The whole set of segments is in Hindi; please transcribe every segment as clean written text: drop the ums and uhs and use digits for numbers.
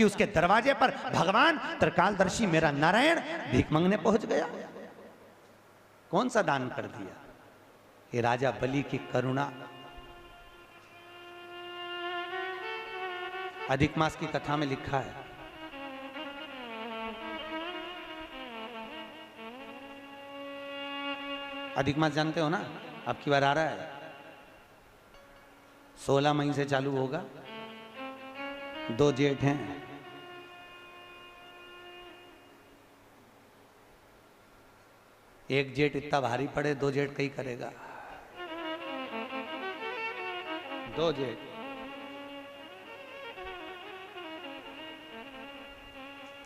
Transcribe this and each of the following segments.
कि उसके दरवाजे पर भगवान त्रिकालदर्शी मेरा नारायण भीख मांगने पहुंच गया। कौन सा दान कर दिया? ये राजा बलि की करुणा। अधिक मास की कथा में लिखा है, अधिक मास जानते हो ना, अब की बार आ रहा है, 16 मई से चालू होगा। 2 जेठ हैं, एक जेठ इतना भारी पड़े, 2 जेठ कहीं करेगा। 2 जेठ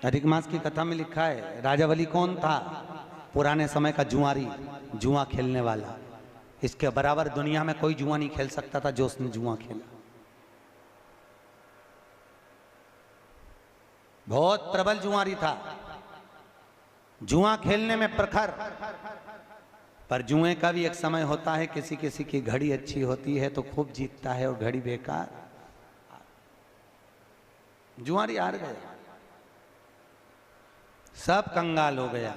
अधिक मास की कथा में लिखा है, राजा बलि कौन था? पुराने समय का जुआरी, जुआ खेलने वाला। इसके बराबर दुनिया में कोई जुआ नहीं खेल सकता था जो उसने जुआ खेला। बहुत प्रबल जुआरी था, जुआ खेलने में प्रखर। पर जुए का भी एक समय होता है, किसी किसी की घड़ी अच्छी होती है तो खूब जीतता है और घड़ी बेकार। जुआरी हार गया, सब कंगाल हो गया,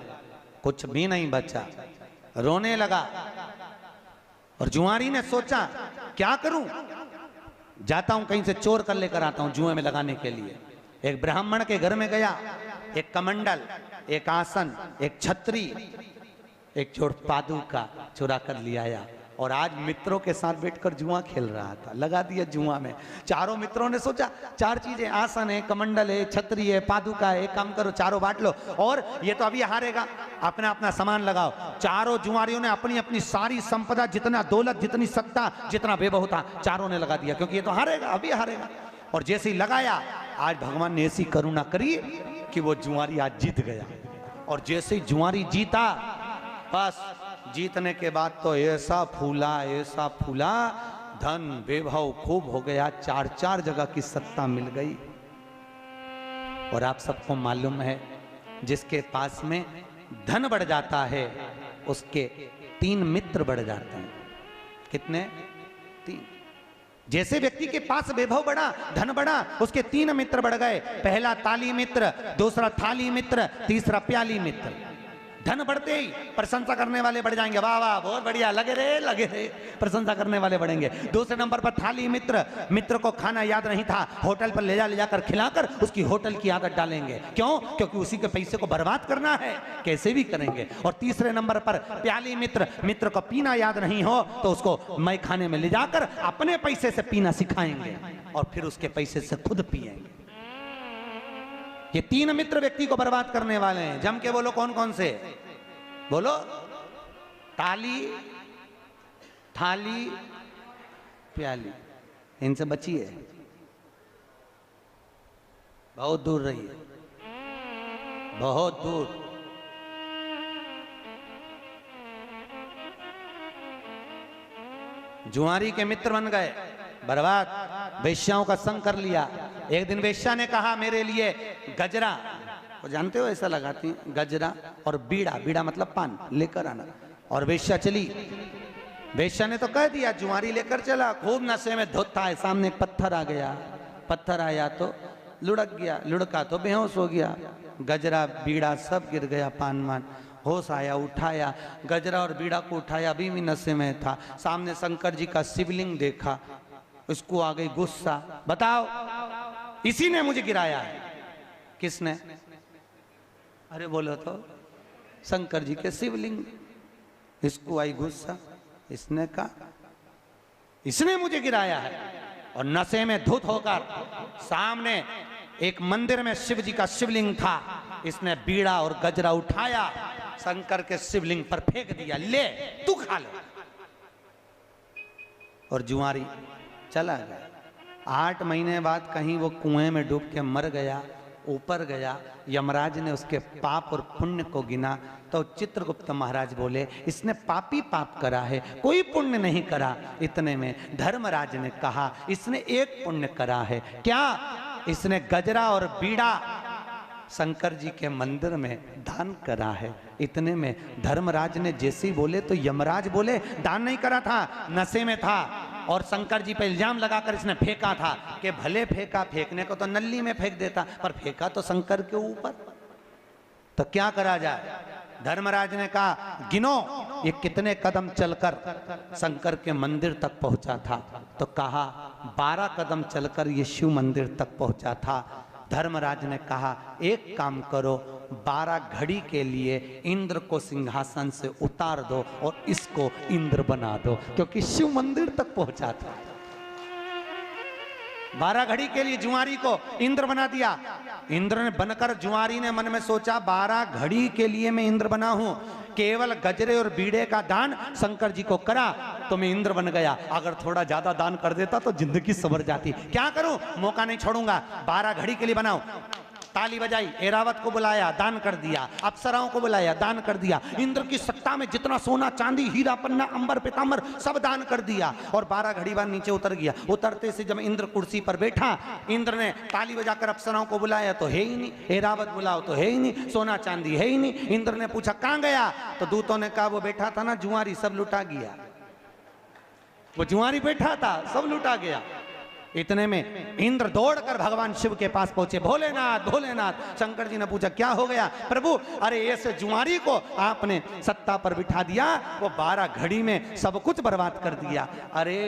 कुछ भी नहीं बचा, रोने लगा। और जुआरी ने सोचा क्या करूं, जाता हूं कहीं से चोर कर लेकर आता हूं जुए में लगाने के लिए। एक ब्राह्मण के घर में गया, एक कमंडल, एक आसन, एक छतरी, एक जोड़ पादुका चुरा कर ले आया और आज मित्रों के साथ बैठकर जुआ खेल रहा था। लगा दिया जुआ में। चारों मित्रों ने सोचा 4 चीजें, आसन है, कमंडल है, छतरी है, पादुका है, एक काम करो चारों बांट लो और ये तो अभी हारेगा, अपना अपना सामान लगाओ। चारों जुआरियों ने अपनी अपनी सारी संपदा, जितना दौलत, जितनी सत्ता, जितना वैभव था, चारों ने लगा दिया, क्योंकि ये तो हारेगा, अभी हारेगा। और जैसे ही लगाया, आज भगवान ने ऐसी करुणा करी कि वो जुआरी आज जीत गया। और जैसे ही जुआरी जीता, बस जीतने के बाद तो ऐसा फूला, ऐसा फूला, धन वैभव खूब हो गया, 4 जगह की सत्ता मिल गई। और आप सबको मालूम है, जिसके पास में धन बढ़ जाता है उसके 3 मित्र बढ़ जाते हैं। कितने? 3। जैसे व्यक्ति के पास वैभव बढ़ा, धन बढ़ा, उसके 3 मित्र बढ़ गए। पहला ताली मित्र, दूसरा थाली मित्र, तीसरा प्याली मित्र। धन बढ़ते ही प्रशंसा करने वाले बढ़ जाएंगे, वाह वाह बहुत बढ़िया, लगे रहे, प्रशंसा करने वाले बढ़ेंगे। दूसरे नंबर पर थाली मित्र, मित्र को खाना याद नहीं था, होटल पर ले जाकर खिलाकर उसकी होटल की आदत डालेंगे। क्यों? क्योंकि उसी के पैसे को बर्बाद करना है, कैसे भी करेंगे। और तीसरे नंबर पर प्याली मित्र, मित्र को पीना याद नहीं हो तो उसको मई खाने में ले जाकर अपने पैसे से पीना सिखाएंगे और फिर उसके पैसे से खुद पिएंगे। ये 3 मित्र व्यक्ति को बर्बाद करने वाले हैं। जम के बोलो कौन कौन से? बोलो। ताली, थाली, प्याली। इनसे बचिए, बहुत दूर रहिए, बहुत दूर। जुआरी के मित्र बन गए, बर्बाद। वेश्याओं का संग कर लिया। एक दिन वेश्या ने कहा मेरे लिए गजरा, वो जानते हो ऐसा लगाती हैं, गजरा और बीड़ा, बीड़ा मतलब पान, लेकर आना। और वेश्या चली। वेश्या ने तो कह दिया, जुआरी लेकर चला, खूब नशे में धुत था। सामने एक पत्थर आ गया, पत्थर आया तो लुढ़क गया, लुढ़का तो बेहोश हो गया। गजरा बीड़ा सब गिर गया, पान मान। होश आया, उठाया, गजरा और बीड़ा को उठाया, अभी भी नशे में था। सामने शंकर जी का शिवलिंग देखा, उसको आ गई गुस्सा, बताओ इसी ने मुझे गिराया है। किसने? अरे बोलो तो, शंकर जी के शिवलिंग। इसको आई गुस्सा, इसने कहा इसने मुझे गिराया है। और नशे में धुत होकर सामने एक मंदिर में शिव जी का शिवलिंग था, इसने बीड़ा और गजरा उठाया, शंकर के शिवलिंग पर फेंक दिया, ले तू खा ले। और जुआरी चला गया। 8 महीने बाद कहीं वो कुएं में डूब के मर गया। ऊपर गया, यमराज ने उसके पाप और पुण्य को गिना तो चित्रगुप्त महाराज बोले इसने पापी पाप करा है, कोई पुण्य नहीं करा। इतने में धर्मराज ने कहा इसने एक पुण्य करा है। क्या? इसने गजरा और बीड़ा शंकर जी के मंदिर में दान करा है। इतने में धर्मराज ने जैसे ही बोले तो यमराज बोले दान नहीं करा था, नशे में था। और शंकर जी पे इल्जाम लगाकर इसने फेंका था कि भले फेंका, फेंकने को तो नल्ली में फेंक देता, पर फेंका तो शंकर के ऊपर, तो क्या करा जाए। धर्मराज ने कहा गिनो ये कितने कदम चलकर शंकर के मंदिर तक पहुंचा था, तो कहा 12 कदम चलकर ये शिव मंदिर तक पहुंचा था। धर्मराज ने कहा एक काम करो, 12 घड़ी के लिए इंद्र को सिंहासन से उतार दो और इसको इंद्र बना दो, क्योंकि शिव मंदिर तक पहुंचा था। 12 घड़ी के लिए जुआरी को इंद्र बना दिया। इंद्र ने बनकर जुआरी ने मन में सोचा 12 घड़ी के लिए मैं इंद्र बना हूं, केवल गजरे और बीड़े का दान शंकर जी को करा तो मैं इंद्र बन गया। अगर थोड़ा ज्यादा दान कर देता तो जिंदगी संवर जाती। क्या करूं, मौका नहीं छोड़ूंगा, 12 घड़ी के लिए बनाओ। ताली बजाई, एरावत को बुलाया, दान कर दिया, अप्सराओं को बुलाया, दान कर दिया। इंद्र की सत्ता में जितना सोना चांदी हीरा पन्ना अंबर पीतांबर सब दान कर दिया और 12 घड़ी बाद नीचे उतर गया। उतरते से जब इंद्र कुर्सी पर बैठा, इंद्र ने ताली बजाकर अप्सराओं को बुलाया तो है ही नहीं, एरावत बुलाओ तो है ही नहीं, सोना चांदी है ही नहीं। इंद्र ने पूछा कहां गया, तो दूतों ने कहा वो बैठा था ना जुआरी, सब लुटा गया। वो जुआरी बैठा था, सब लुटा गया। इतने में इंद्र दौड़कर भगवान शिव के पास पहुंचे। भोलेनाथ भोलेनाथ। शंकर जी ने पूछा क्या हो गया प्रभु। अरे ऐसे जुआरी को आपने सत्ता पर बिठा दिया, वो 12 घड़ी में सब कुछ बर्बाद कर दिया। अरे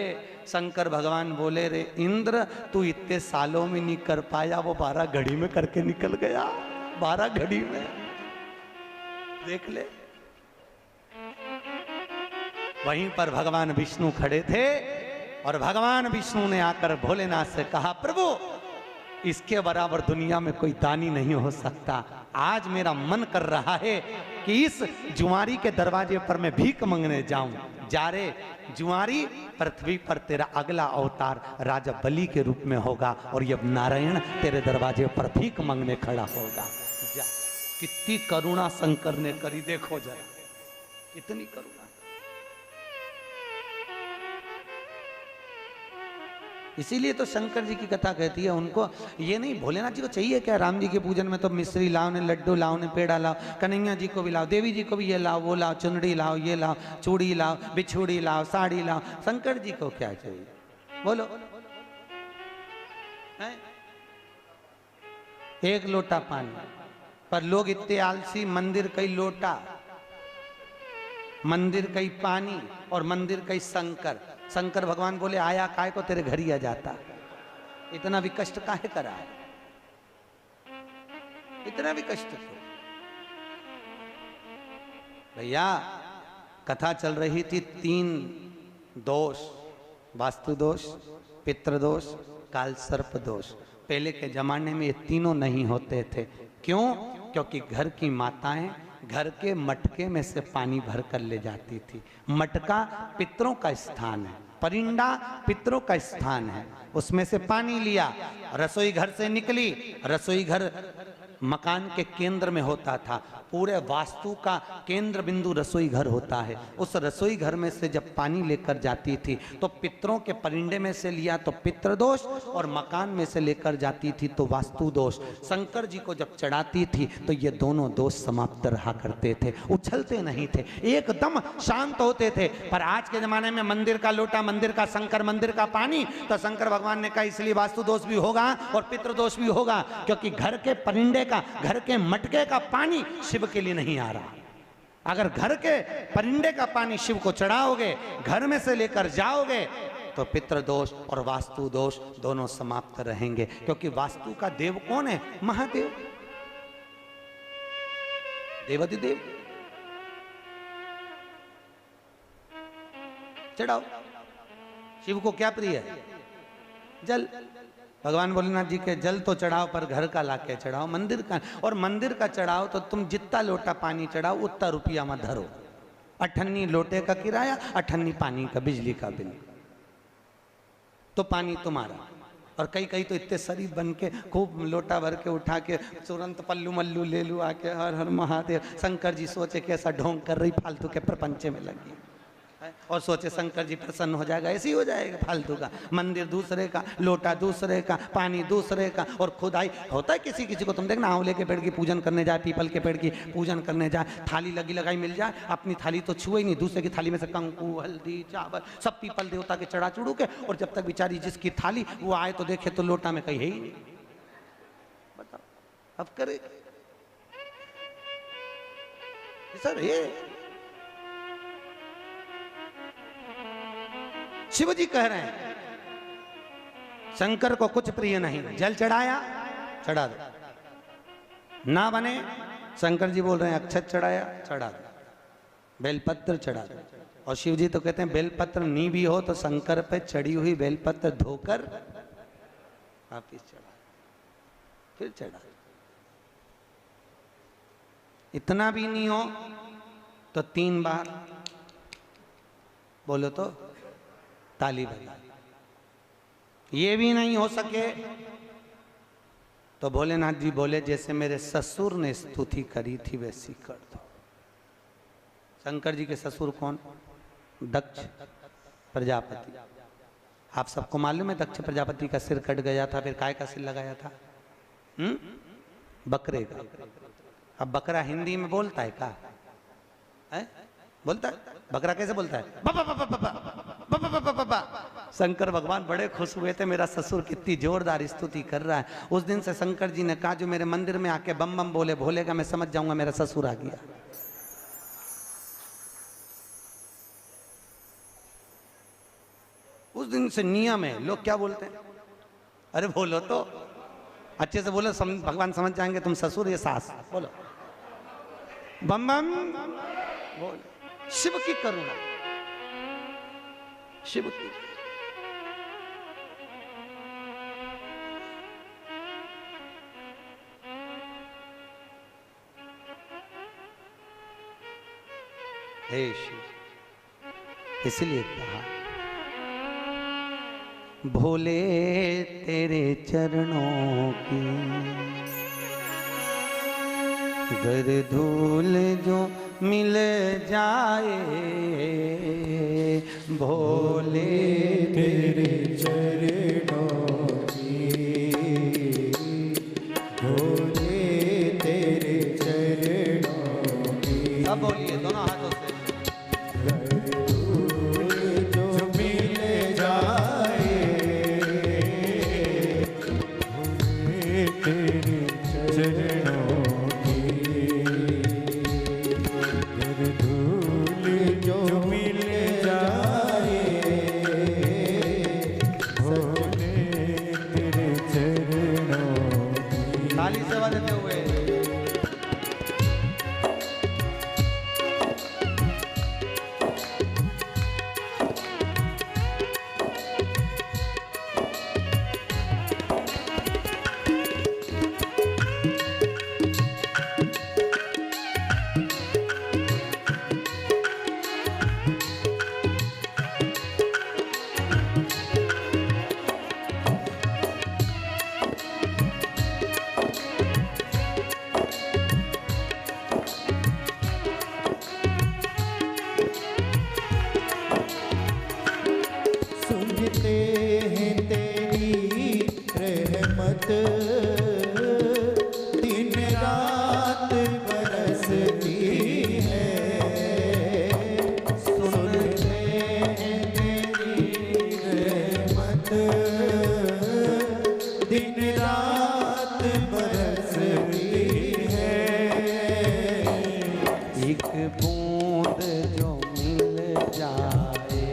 शंकर भगवान बोले रे इंद्र, तू इतने सालों में नहीं कर पाया, वो 12 घड़ी में करके निकल गया। 12 घड़ी में देख ले। वहीं पर भगवान विष्णु खड़े थे और भगवान विष्णु ने आकर भोलेनाथ से कहा प्रभु इसके बराबर दुनिया में कोई दानी नहीं हो सकता। आज मेरा मन कर रहा है कि इस जुआरी के दरवाजे पर मैं भीख मांगने जाऊं। जा रे जुआरी, पृथ्वी पर तेरा अगला अवतार राजा बलि के रूप में होगा और ये नारायण तेरे दरवाजे पर भीख मांगने खड़ा होगा। जा, कितनी करुणा शंकर ने करी, देखो जरा कितनी करुणा। इसीलिए तो शंकर जी की कथा कहती है, उनको ये नहीं, भोलेनाथ जी को चाहिए क्या, राम जी के पूजन में तो मिश्री लाओ ने, लड्डू लाओ ने, पेड़ा लाओ, कन्हैया जी को भी लाओ, देवी जी को भी ये लाओ वो लाओ, चुनरी लाओ ये लाओ, चूड़ी लाओ, बिछुड़ी लाओ, साड़ी लाओ। शंकर जी को क्या चाहिए बोलो। एक लोटा पानी, पर लोग इतने आलसी, मंदिर कई लोटा, मंदिर कई पानी और मंदिर कई शंकर। शंकर भगवान बोले आया काय को तेरे घर ही आ जाता, इतना भी कष्ट काहे करा है, इतना भी कष्ट क्यों। भैया कथा चल रही थी 3 दोष, वास्तु दोष, पितृदोष, काल सर्प दोष। पहले के जमाने में ये तीनों नहीं होते थे। क्यों? क्योंकि घर की माताएं घर के मटके में से पानी भर कर ले जाती थी। मटका पितरों का स्थान है, परिंदा पितरों का स्थान है, उसमें से पानी लिया, रसोई घर से निकली। रसोई घर मकान के केंद्र में होता था, पूरे वास्तु का केंद्र बिंदु रसोई घर होता है। उस रसोई घर में से जब पानी लेकर जाती थी तो पितरों के परिंदे में से लिया तो पितृदोष, और मकान में से लेकर जाती थी तो वास्तु दोष। शंकर जी को जब चढ़ाती थी तो ये दोनों दोष समाप्त रहा करते थे, उछलते नहीं थे, एकदम शांत होते थे। पर आज के जमाने में मंदिर का लोटा, मंदिर का शंकर, मंदिर का पानी, तो शंकर भगवान ने कहा इसलिए वास्तु दोष भी होगा और पितृदोष भी होगा, क्योंकि घर के परिंदे का, घर के मटके का पानी शिव के लिए नहीं आ रहा। अगर घर के परिंदे का पानी शिव को चढ़ाओगे, घर में से लेकर जाओगे, तो पितृदोष और वास्तु दोष दोनों समाप्त रहेंगे। क्योंकि वास्तु का देव कौन है? महादेव, देवाधिदेव। चढ़ाओ। शिव को क्या प्रिय है? जल। भगवान भोलेनाथ जी के जल तो चढ़ाओ, पर घर का लाके चढ़ाओ, मंदिर का। और मंदिर का चढ़ाओ तो तुम जितना लोटा पानी चढ़ाओ उतना रुपया मत धरो। 98 लोटे का किराया, 98 पानी का, बिजली का बिल, तो पानी तुम्हारा। और कई कई तो इतने शरीफ बन के खूब लोटा भर के उठा के तुरंत पल्लू मल्लू ले लू आके, हर हर महादेव। शंकर जी सोचे कैसा ढोंग कर रही, फालतू के प्रपंचे में लगी है। और सोचे शंकर जी प्रसन्न हो जाएगा, ऐसे ही हो जाएगा फालतू का। मंदिर दूसरे का, लोटा दूसरे का, पानी दूसरे का, और खुदाई होता है किसी किसी को। तुम देखना आंवले के पेड़ की पूजन करने जाए, पीपल के पेड़ की पूजन करने जाए, थाली लगी लगाई मिल जाए, अपनी थाली तो छुए ही नहीं, दूसरे की थाली में से कंकु हल्दी चावल सब पीपल देवता के चढ़ा चुड़ू के, और जब तक बेचारी जिसकी थाली वो आए तो देखे तो लोटा में कहीं है ही नहीं। बताओ अब करे सर। ये शिव जी कह रहे हैं शंकर को कुछ प्रिय नहीं, जल चढ़ाया चढ़ा दो, ना बने शंकर जी बोल रहे हैं अक्षत चढ़ाया चढ़ा दो, बेलपत्र चढ़ा दो। और शिव जी तो कहते हैं बेलपत्र नी भी हो तो शंकर पे चढ़ी हुई बेलपत्र धोकर वापिस चढ़ा, फिर चढ़ा। इतना भी नहीं हो तो 3 बार बोलो तो ताली बजा। ये भी नहीं हो सके तो भोलेनाथ जी बोले जैसे मेरे ससुर ने स्तुति करी थी वैसी कर दो। शंकर जी के ससुर कौन? दक्ष प्रजापति। आप सबको मालूम है दक्ष प्रजापति का सिर कट गया था, फिर काय का सिर लगाया था? बकरे का। अब बकरा हिंदी में बोलता है का? है? बोलता है? बकरा कैसे बोलता है? बाबा बाबा बाबा बाबा बाबा बाबा। शंकर भगवान बड़े खुश हुए थे, मेरा ससुर कितनी जोरदार स्तुति कर रहा है। उस दिन से शंकर जी ने कहा जो मेरे मंदिर में आके बम बम बोले भोलेगा मैं समझ जाऊंगा मेरा ससुर आ गया। उस दिन से नियम है। लोग क्या बोलते हैं? अरे बोलो तो अच्छे से बोलो, भगवान समझ जाएंगे तुम ससुर ये सास। बोलो बम बम बोल। शिव की करुणा, शिव की। हे शिव, इसलिए कहा भोले तेरे चरणों की गर धूल जो मिल जाए, भोले तेरे चरणों की, भोले तेरे चरणों की। अब बोलिए दोनों हाथों से। जो मिल जाए, भोले तेरे चरणों जो मिल जाए, भोले तेरे चरणों की। ताली से बजते हुए सुनते हैं तेरी रहमत, दिन रात बरसती है। सुनते हैं तेरी रहमत, दिन रात बरसती है। एक बूंद जो मिल जाए,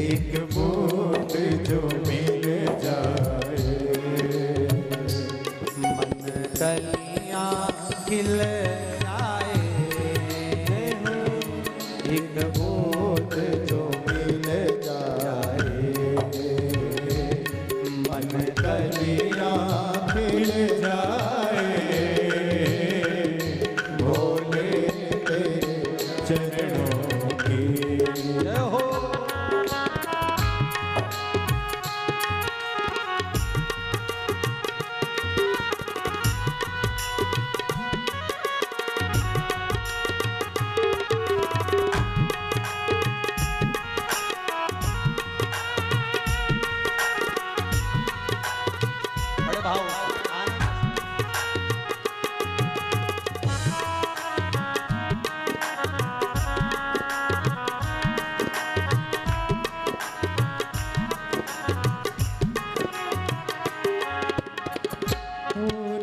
एक बूंद जो मिल जाए, मन कलियां खिल जाए। एक बूंद जो मिल जाए, मन कलियां खिल जाए, भोले तेरे चरणों की। जय हो।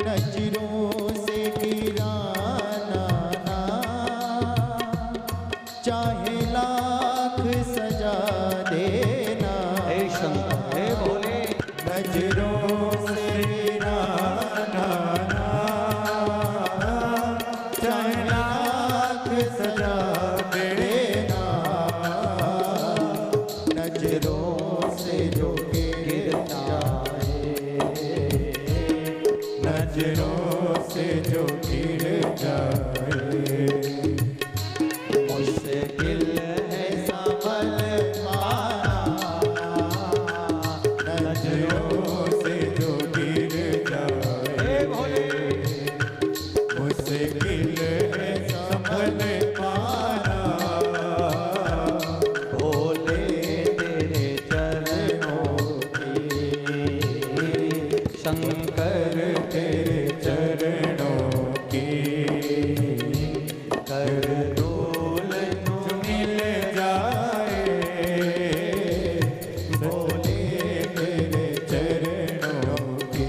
नजरों से गिराना ना, चाहे लाख सजा देना। हे शंकर हे भोले, नजरों से गिराना ना, चाहे लाख सजा देना। नजरों से जो गिर जाए, नजरों से जो गिर जाए, मुश्किल है संभल पाना। नजरों से जो गिर जाए, मुश्किल है संभल पाना। भोले तेरे चरणों की, शंकर तेरे चरणों की कर डोल जो मिल जाए। भोले तेरे चरणों की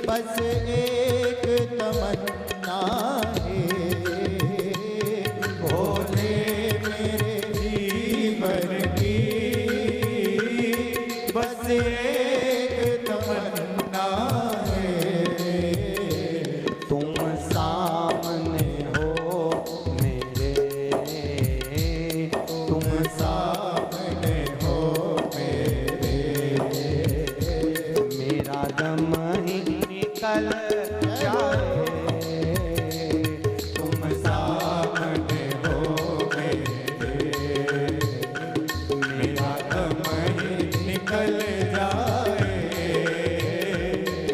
बस एक तमन्ना है। भोले मेरे जीवन की बस एक तमन्ना है। तुम सामने हो मेरे, तुम सामने हो मेरे, मेरा दम ही निकल जाए। तुम सामने हो मेरे, मेरा दम ही निकल जाए।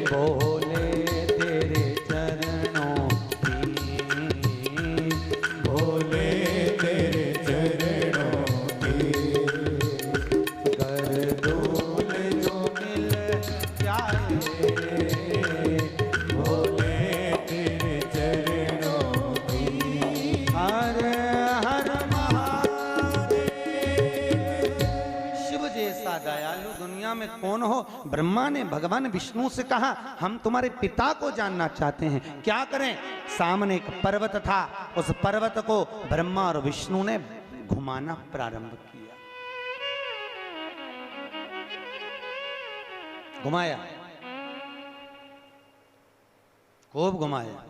भोले तेरे चरणों की, भोले तेरे चरणों की कर डोल जो मिल जाए। भोले तेरे चरणों की हर हर महादेव। शिव जैसा दयालु दुनिया में कौन हो? ब्रह्मा ने भगवान विष्णु से कहा, हम तुम्हारे पिता को जानना चाहते हैं, क्या करें? सामने एक पर्वत था, उस पर्वत को ब्रह्मा और विष्णु ने घुमाना प्रारंभ किया। घुमाया, खूब घुमाया।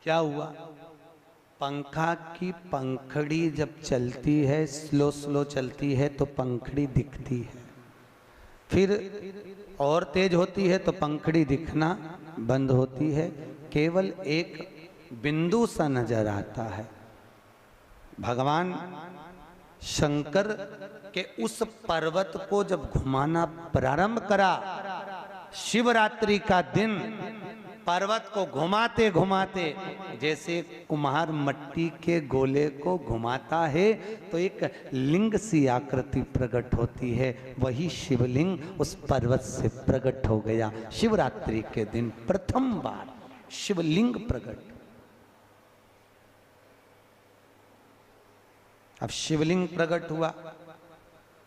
क्या हुआ? पंखा की पंखड़ी जब चलती है, स्लो स्लो चलती है तो पंखड़ी दिखती है, फिर और तेज होती है तो पंखड़ी दिखना बंद होती है, केवल एक बिंदु सा नजर आता है। भगवान शंकर के उस पर्वत को जब घुमाना प्रारंभ करा, शिवरात्रि का दिन, पर्वत को घुमाते घुमाते जैसे कुम्हार मट्टी के गोले को घुमाता है तो एक लिंग सी आकृति प्रकट होती है, वही शिवलिंग उस पर्वत से प्रकट हो गया। शिवरात्रि के दिन प्रथम बार शिवलिंग प्रकट। अब शिवलिंग प्रकट हुआ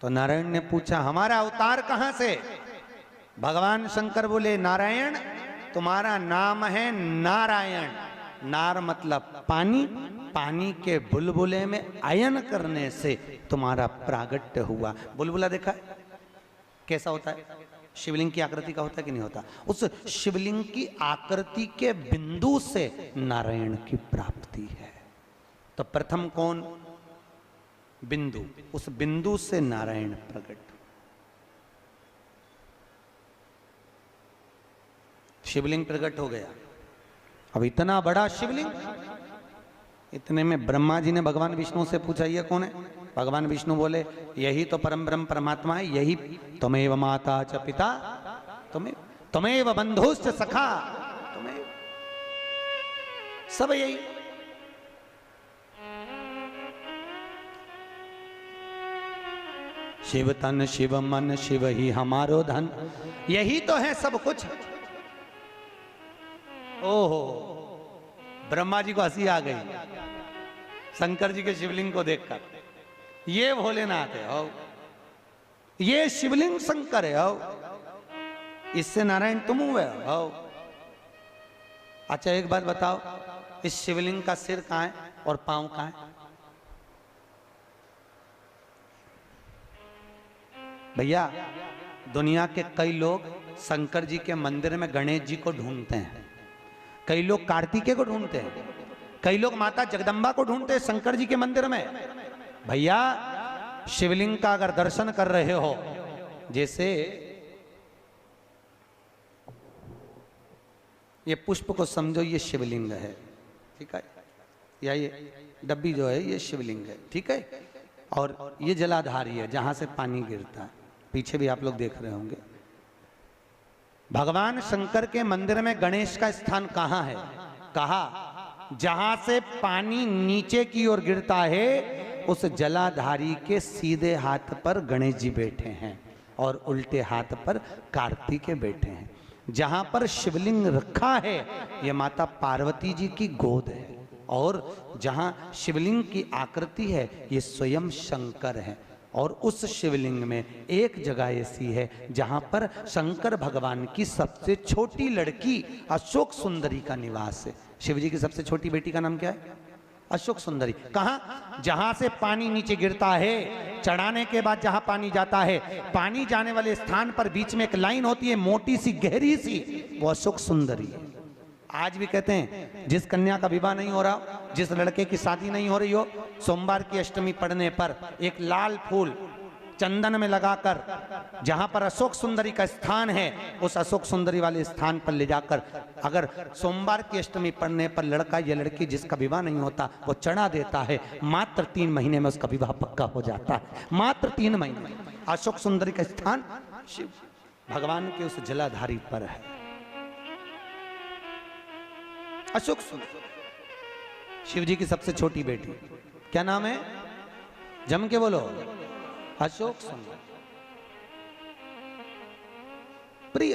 तो नारायण ने पूछा हमारा अवतार कहां से? भगवान शंकर बोले नारायण तुम्हारा नाम है नारायण। नार मतलब पानी, पानी के बुलबुले में आयन करने से तुम्हारा प्रागट्य हुआ। बुलबुला देखा है कैसा होता है? शिवलिंग की आकृति का होता है कि नहीं होता? उस शिवलिंग की आकृति के बिंदु से नारायण की प्राप्ति है। तो प्रथम कौन? बिंदु, उस बिंदु से नारायण प्रकट। शिवलिंग प्रकट हो गया। अब इतना बड़ा शिवलिंग, इतने में ब्रह्मा जी ने भगवान विष्णु से पूछा ये कौन है? भगवान विष्णु बोले यही तो परम ब्रह्म परमात्मा है, यही त्वमेव माता च पिता त्वमेव बंधुश्च सखा, तुम्हें सब यही। शिव तन शिव मन शिव ही हमारो धन, यही तो है सब कुछ। ओहो, ब्रह्मा जी को हंसी आ गई शंकर जी के शिवलिंग को देखकर। ये भोलेनाथ है हो, ये शिवलिंग शंकर है हो, इससे नारायण तुम हुए हो। अच्छा एक बात बताओ, इस शिवलिंग का सिर कहां है और पांव कहां है? भैया दुनिया के कई लोग शंकर जी के मंदिर में गणेश जी को ढूंढते हैं, कई लोग कार्तिकेय को ढूंढते हैं, कई लोग माता जगदम्बा को ढूंढते हैं शंकर जी के मंदिर में। भैया शिवलिंग का अगर दर्शन कर रहे हो, जैसे ये पुष्प को समझो ये शिवलिंग है, ठीक है, या ये डब्बी जो है ये शिवलिंग है, ठीक है, और ये जलाधारी है जहां से पानी गिरता है, पीछे भी आप लोग देख रहे होंगे। भगवान शंकर के मंदिर में गणेश का स्थान कहां है? कहा जहां से पानी नीचे की ओर गिरता है उस जलाधारी के सीधे हाथ पर गणेश जी बैठे हैं और उल्टे हाथ पर कार्तिकेय बैठे हैं। जहां पर शिवलिंग रखा है यह माता पार्वती जी की गोद है, और जहां शिवलिंग की आकृति है ये स्वयं शंकर है। और उस शिवलिंग में एक जगह ऐसी है जहां पर शंकर भगवान की सबसे छोटी लड़की अशोक सुंदरी का निवास है। शिव जी की सबसे छोटी बेटी का नाम क्या है? अशोक सुंदरी। कहां? जहां से पानी नीचे गिरता है, चढ़ाने के बाद जहां पानी जाता है, पानी जाने वाले स्थान पर बीच में एक लाइन होती है मोटी सी गहरी सी, वो अशोक सुंदरी है। आज भी कहते हैं जिस कन्या का विवाह नहीं हो रहा, जिस लड़के की शादी नहीं हो रही हो, सोमवार की अष्टमी पड़ने पर एक लाल फूल चंदन में लगाकर जहां पर अशोक सुंदरी का स्थान है उस अशोक सुंदरी वाले स्थान पर ले जाकर अगर सोमवार की अष्टमी पड़ने पर लड़का या लड़की जिसका विवाह नहीं होता वो चढ़ा देता है, मात्र 3 महीने में उसका विवाह पक्का हो जाता है। मात्र 3 महीने। अशोक सुंदरी का स्थान शिव भगवान के उस जलाधारी पर है। अशोक सुंदर शिव जी की सबसे छोटी बेटी, क्या नाम है? जम के बोलो। अशोक सुंदर। प्रिय